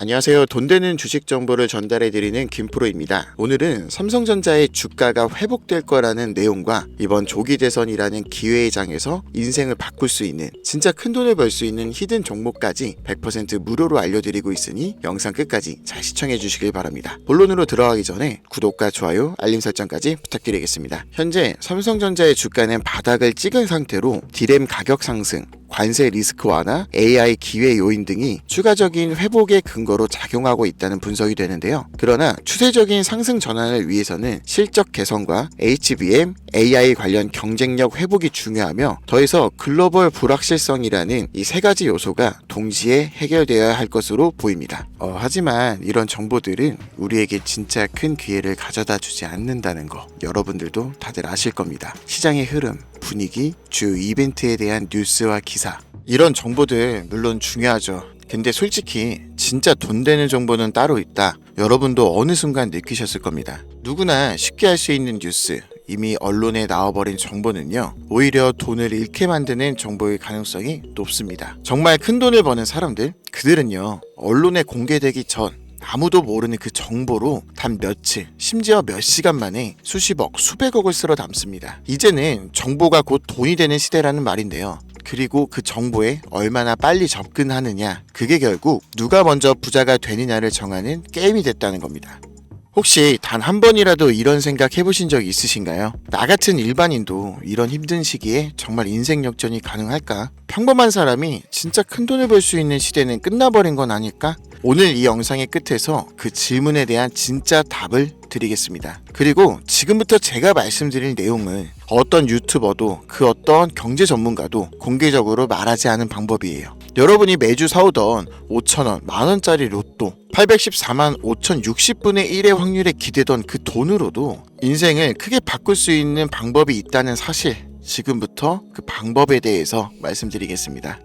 안녕하세요. 돈 되는 주식 정보를 전달해드리는 김프로입니다. 오늘은 삼성전자의 주가가 회복될 거라는 내용과 이번 조기 대선이라는 기회의 장에서 인생을 바꿀 수 있는 진짜 큰 돈을 벌 수 있는 히든 종목까지 100% 무료로 알려드리고 있으니 영상 끝까지 잘 시청해 주시길 바랍니다. 본론으로 들어가기 전에 구독과 좋아요, 알림 설정까지 부탁드리겠습니다. 현재 삼성전자의 주가는 바닥을 찍은 상태로 디램 가격 상승, 관세 리스크 완화, AI 기회 요인 등이 추가적인 회복의 근거로 작용하고 있다는 분석이 되는데요. 그러나 추세적인 상승 전환을 위해서는 실적 개선과 HBM, AI 관련 경쟁력 회복이 중요하며 더해서 글로벌 불확실성이라는 이 세 가지 요소가 동시에 해결되어야 할 것으로 보입니다. 하지만 이런 정보들은 우리에게 진짜 큰 기회를 가져다 주지 않는다는 거 여러분들도 다들 아실 겁니다. 시장의 흐름, 분위기, 주요 이벤트에 대한 뉴스와 기사, 이런 정보들 물론 중요하죠. 근데 솔직히 진짜 돈 되는 정보는 따로 있다. 여러분도 어느 순간 느끼셨을 겁니다. 누구나 쉽게 할 수 있는 뉴스, 이미 언론에 나와버린 정보는요, 오히려 돈을 잃게 만드는 정보일 가능성이 높습니다. 정말 큰 돈을 버는 사람들, 그들은요, 언론에 공개되기 전 아무도 모르는 그 정보로 단 며칠, 심지어 몇 시간 만에 수십억, 수백억을 쓸어 담습니다. 이제는 정보가 곧 돈이 되는 시대라는 말인데요. 그리고 그 정보에 얼마나 빨리 접근하느냐, 그게 결국 누가 먼저 부자가 되느냐를 정하는 게임이 됐다는 겁니다. 혹시 단 한 번이라도 이런 생각 해보신 적 있으신가요? 나 같은 일반인도 이런 힘든 시기에 정말 인생 역전이 가능할까? 평범한 사람이 진짜 큰 돈을 벌 수 있는 시대는 끝나버린 건 아닐까? 오늘 이 영상의 끝에서 그 질문에 대한 진짜 답을 드리겠습니다. 그리고 지금부터 제가 말씀드릴 내용은 어떤 유튜버도 그 어떤 경제 전문가도 공개적으로 말하지 않은 방법이에요. 여러분이 매주 사오던 5,000원, 만원짜리 로또, 814만 5,060분의 1의 확률에 기대던 그 돈으로도 인생을 크게 바꿀 수 있는 방법이 있다는 사실, 지금부터 그 방법에 대해서 말씀드리겠습니다.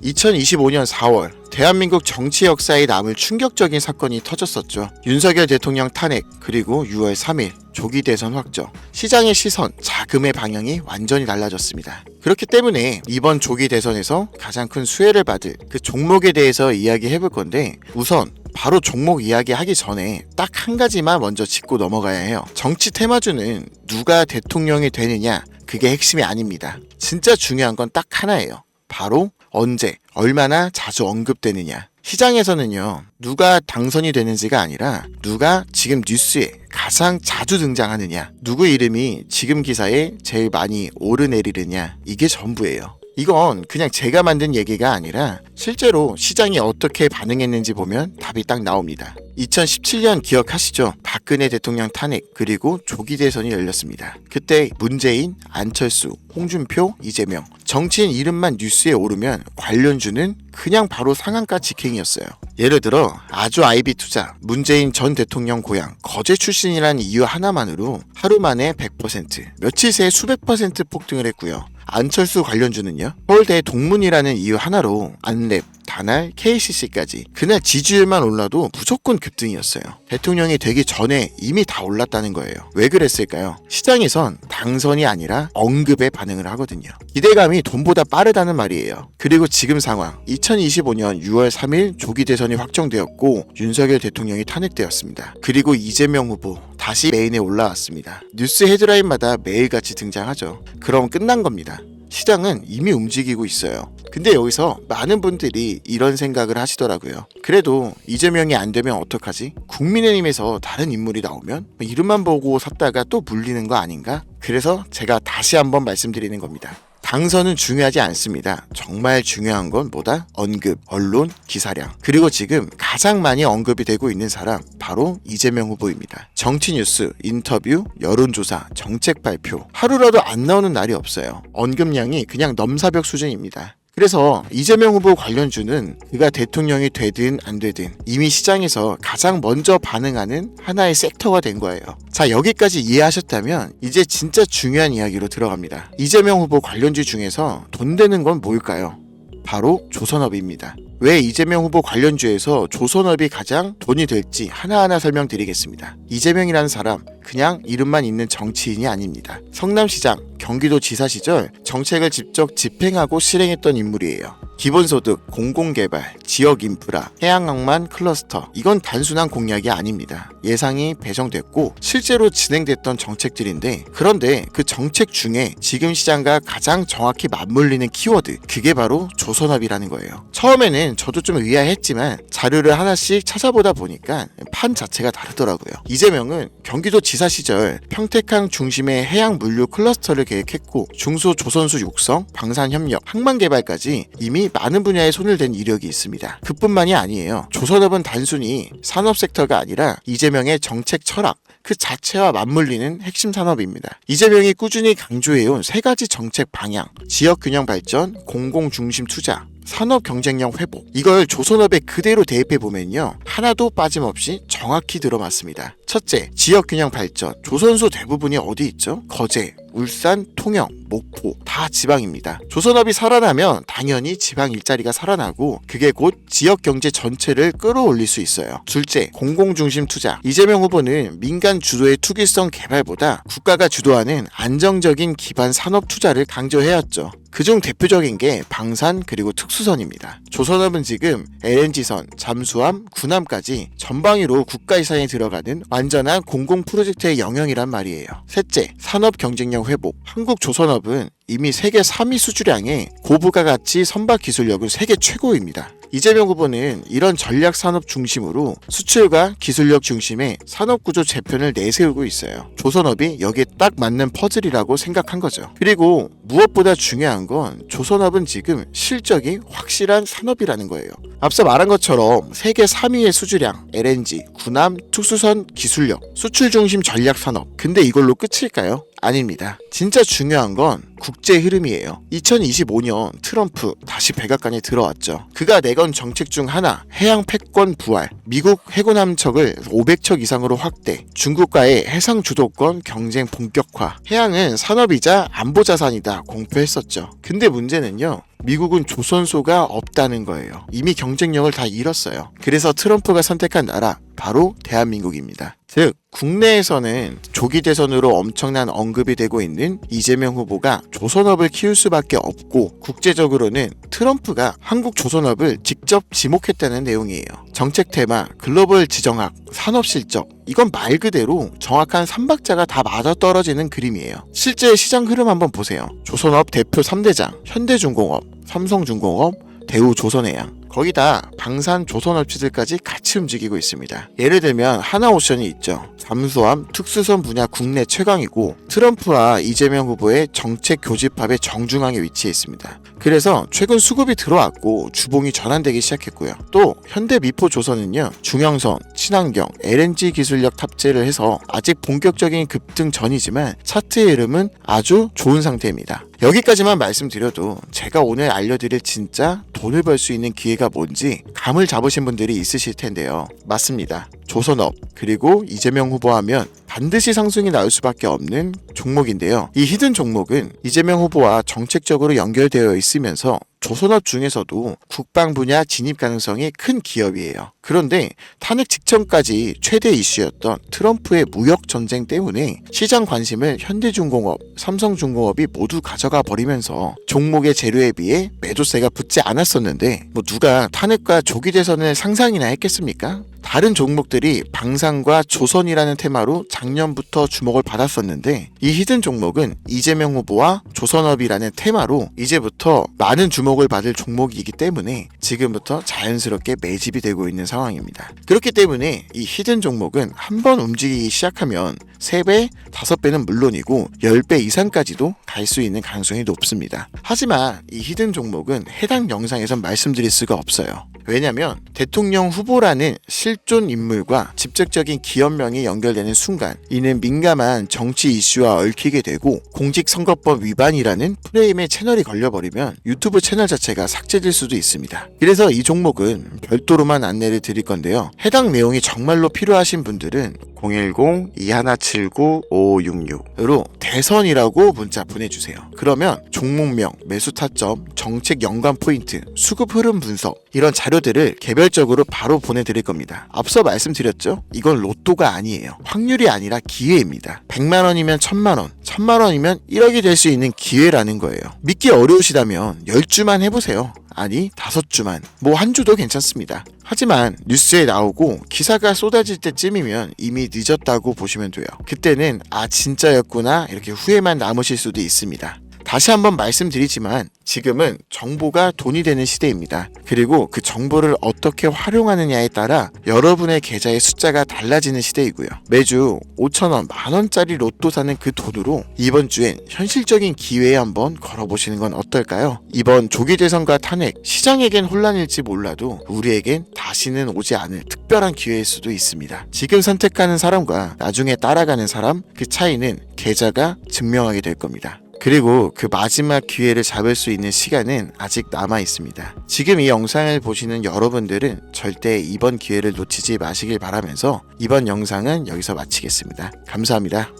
2025년 4월 대한민국 정치 역사에 남을 충격적인 사건이 터졌었죠. 윤석열 대통령 탄핵, 그리고 6월 3일 조기 대선 확정. 시장의 시선, 자금의 방향이 완전히 달라졌습니다. 그렇기 때문에 이번 조기 대선에서 가장 큰 수혜를 받을 그 종목에 대해서 이야기해 볼 건데, 우선 바로 종목 이야기하기 전에 딱 한 가지만 먼저 짚고 넘어가야 해요. 정치 테마주는 누가 대통령이 되느냐, 그게 핵심이 아닙니다. 진짜 중요한 건 딱 하나예요. 바로 언제, 얼마나 자주 언급되느냐. 시장에서는요, 누가 당선이 되는지가 아니라 누가 지금 뉴스에 가장 자주 등장하느냐, 누구 이름이 지금 기사에 제일 많이 오르내리느냐, 이게 전부예요. 이건 그냥 제가 만든 얘기가 아니라 실제로 시장이 어떻게 반응했는지 보면 답이 딱 나옵니다. 2017년 기억하시죠? 박근혜 대통령 탄핵, 그리고 조기 대선이 열렸습니다. 그때 문재인, 안철수, 홍준표, 이재명, 정치인 이름만 뉴스에 오르면 관련주는 그냥 바로 상한가 직행이었어요. 예를 들어 아주 아이비 투자, 문재인 전 대통령 고향 거제 출신이라는 이유 하나만으로 하루 만에 100%, 며칠 새에 수백 % 폭등을 했고요. 안철수 관련주는요, 서울대 동문이라는 이유 하나로 안랩, 다날, KCC까지 그날 지지율만 올라도 무조건 급등이었어요. 대통령이 되기 전에 이미 다 올랐다는 거예요. 왜 그랬을까요? 시장에선 당선이 아니라 언급에 반응을 하거든요. 기대감이 돈보다 빠르다는 말이에요. 그리고 지금 상황, 2025년 6월 3일 조기 대선이 확정되었고 윤석열 대통령이 탄핵되었습니다. 그리고 이재명 후보 다시 메인에 올라왔습니다. 뉴스 헤드라인마다 매일같이 등장하죠. 그럼 끝난 겁니다. 시장은 이미 움직이고 있어요. 근데 여기서 많은 분들이 이런 생각을 하시더라고요. 그래도 이재명이 안 되면 어떡하지? 국민의힘에서 다른 인물이 나오면 이름만 보고 샀다가 또 물리는 거 아닌가? 그래서 제가 다시 한번 말씀드리는 겁니다. 당선은 중요하지 않습니다. 정말 중요한 건 뭐다? 언급, 언론, 기사량. 그리고 지금 가장 많이 언급이 되고 있는 사람, 바로 이재명 후보입니다. 정치 뉴스, 인터뷰, 여론조사, 정책 발표, 하루라도 안 나오는 날이 없어요. 언급량이 그냥 넘사벽 수준입니다. 그래서 이재명 후보 관련주는 그가 대통령이 되든 안 되든 이미 시장에서 가장 먼저 반응하는 하나의 섹터가 된 거예요. 자, 여기까지 이해하셨다면 이제 진짜 중요한 이야기로 들어갑니다. 이재명 후보 관련주 중에서 돈 되는 건 뭘까요? 바로 조선업입니다. 왜 이재명 후보 관련주에서 조선업이 가장 돈이 될지 하나하나 설명드리겠습니다. 이재명이라는 사람 그냥 이름만 있는 정치인이 아닙니다. 성남시장, 경기도지사 시절 정책을 직접 집행하고 실행했던 인물이에요. 기본소득, 공공개발, 지역인프라, 해양항만 클러스터 이건 단순한 공약이 아닙니다. 예상이 배정됐고 실제로 진행됐던 정책들인데 그런데 그 정책 중에 지금 시장과 가장 정확히 맞물리는 키워드 그게 바로 조선업이라는 거예요. 처음에는 저도 좀 의아했지만 자료를 하나씩 찾아보다 보니까 판 자체가 다르더라고요. 이재명은 경기도지사 시절 평택항 중심의 해양물류 클러스터를 계획했고 중소조선수 육성, 방산협력, 항만개발까지 이미 많은 분야에 손을 댄 이력이 있습니다. 그뿐만이 아니에요. 조선업은 단순히 산업 섹터가 아니라 이재명의 정책 철학 그 자체와 맞물리는 핵심 산업입니다. 이재명이 꾸준히 강조해온 세 가지 정책 방향, 지역균형 발전, 공공중심 투자, 산업 경쟁력 회복 이걸 조선업에 그대로 대입해보면요 하나도 빠짐없이 정확히 들어맞습니다. 첫째, 지역균형 발전. 조선소 대부분이 어디 있죠? 거제, 울산, 통영, 목포 다 지방입니다. 조선업이 살아나면 당연히 지방 일자리가 살아나고 그게 곧 지역 경제 전체를 끌어올릴 수 있어요. 둘째, 공공중심 투자. 이재명 후보는 민간 주도의 투기성 개발보다 국가가 주도하는 안정적인 기반 산업 투자를 강조해왔죠. 그중 대표적인 게 방산 그리고 특수선입니다. 조선업은 지금 LNG선, 잠수함, 군함까지 전방위로 국가 예산이 들어가는 완전한 공공 프로젝트의 영역이란 말이에요. 셋째, 산업 경쟁력 회복. 한국 조선업은 이미 세계 3위 수주량의 고부가 가치 선박 기술력은 세계 최고입니다. 이재명 후보는 이런 전략 산업 중심으로 수출과 기술력 중심의 산업구조 재편을 내세우고 있어요. 조선업이 여기에 딱 맞는 퍼즐이라고 생각한 거죠. 그리고 무엇보다 중요한 건 조선업은 지금 실적이 확실한 산업이라는 거예요. 앞서 말한 것처럼 세계 3위의 수주량, LNG, 군함, 특수선 기술력, 수출 중심 전략 산업. 근데 이걸로 끝일까요? 아닙니다. 진짜 중요한 건 국제 흐름이에요. 2025년 트럼프 다시 백악관에 들어왔죠. 그가 내건 정책 중 하나, 해양 패권 부활, 미국 해군 함척을 500척 이상으로 확대, 중국과의 해상 주도권 경쟁 본격화, 해양은 산업이자 안보 자산이다 공표했었죠. 근데 문제는요. 미국은 조선소가 없다는 거예요. 이미 경쟁력을 다 잃었어요. 그래서 트럼프가 선택한 나라 바로 대한민국입니다. 즉 국내에서는 조기 대선으로 엄청난 언급이 되고 있는 이재명 후보가 조선업을 키울 수밖에 없고 국제적으로는 트럼프가 한국 조선업을 직접 지목했다는 내용이에요. 정책 테마, 글로벌 지정학, 산업 실적 이건 말 그대로 정확한 3박자가 다 맞아떨어지는 그림이에요. 실제 시장 흐름 한번 보세요. 조선업 대표 3대장 현대중공업, 삼성중공업, 대우조선해양 거기다 방산 조선업체들까지 같이 움직이고 있습니다. 예를 들면 하나오션이 있죠. 잠수함, 특수선 분야 국내 최강이고 트럼프와 이재명 후보의 정책 교집합의 정중앙에 위치해 있습니다. 그래서 최근 수급이 들어왔고 주봉이 전환되기 시작했고요. 또 현대미포조선은요. 중형선, 친환경, LNG 기술력 탑재를 해서 아직 본격적인 급등 전이지만 차트의 흐름은 아주 좋은 상태입니다. 여기까지만 말씀드려도 제가 오늘 알려드릴 진짜 돈을 벌 수 있는 기회가 뭔지 감을 잡으신 분들이 있으실 텐데요. 맞습니다. 조선업 그리고 이재명 후보 하면 반드시 상승이 나올 수밖에 없는 종목인데요. 이 히든 종목은 이재명 후보와 정책적으로 연결되어 있으면서 조선업 중에서도 국방 분야 진입 가능성이 큰 기업이에요. 그런데 탄핵 직전까지 최대 이슈였던 트럼프의 무역 전쟁 때문에 시장 관심을 현대중공업, 삼성중공업이 모두 가져가 버리면서 종목의 재료에 비해 매도세가 붙지 않았었는데 누가 탄핵과 조기 대선을 상상이나 했겠습니까? 다른 종목들이 방산과 조선이라는 테마로 작년부터 주목을 받았었는데 이 히든 종목은 이재명 후보와 조선업이라는 테마로 이제부터 많은 주목을 받을 종목이기 때문에 지금부터 자연스럽게 매집이 되고 있는 상황입니다. 그렇기 때문에 이 히든 종목은 한번 움직이기 시작하면 3배, 5배는 물론이고 10배 이상까지도 갈 수 있는 가능성이 높습니다. 하지만 이 히든 종목은 해당 영상에선 말씀드릴 수가 없어요. 왜냐면 대통령 후보라는 실존 인물과 직접적인 기업명이 연결되는 순간 이는 민감한 정치 이슈와 얽히게 되고 공직선거법 위반이라는 프레임에 채널이 걸려버리면 유튜브 채널 자체가 삭제될 수도 있습니다. 그래서 이 종목은 별도로만 안내를 드릴 건데요. 해당 내용이 정말로 필요하신 분들은 010-2179-5566으로 대선이라고 문자 보내주세요. 그러면 종목명, 매수 타점, 정책 연관 포인트, 수급 흐름 분석 이런 자료들을 개별적으로 바로 보내드릴 겁니다. 앞서 말씀드렸죠? 이건 로또가 아니에요. 확률이 아니라 기회입니다. 100만원이면 1000만원, 1000만원이면 1억이 될 수 있는 기회라는 거예요. 믿기 어려우시다면 10주만 해보세요. 아니 5주만, 뭐 한 주도 괜찮습니다. 하지만 뉴스에 나오고 기사가 쏟아질 때쯤이면 이미 늦었다고 보시면 돼요. 그때는 아 진짜였구나 이렇게 후회만 남으실 수도 있습니다. 다시 한번 말씀드리지만 지금은 정보가 돈이 되는 시대입니다. 그리고 그 정보를 어떻게 활용하느냐에 따라 여러분의 계좌의 숫자가 달라지는 시대이고요. 매주 5,000원, 만원짜리 로또 사는 그 돈으로 이번 주엔 현실적인 기회에 한번 걸어보시는 건 어떨까요? 이번 조기 대선과 탄핵, 시장에겐 혼란일지 몰라도 우리에겐 다시는 오지 않을 특별한 기회일 수도 있습니다. 지금 선택하는 사람과 나중에 따라가는 사람, 그 차이는 계좌가 증명하게 될 겁니다. 그리고 그 마지막 기회를 잡을 수 있는 시간은 아직 남아 있습니다. 지금 이 영상을 보시는 여러분들은 절대 이번 기회를 놓치지 마시길 바라면서 이번 영상은 여기서 마치겠습니다. 감사합니다.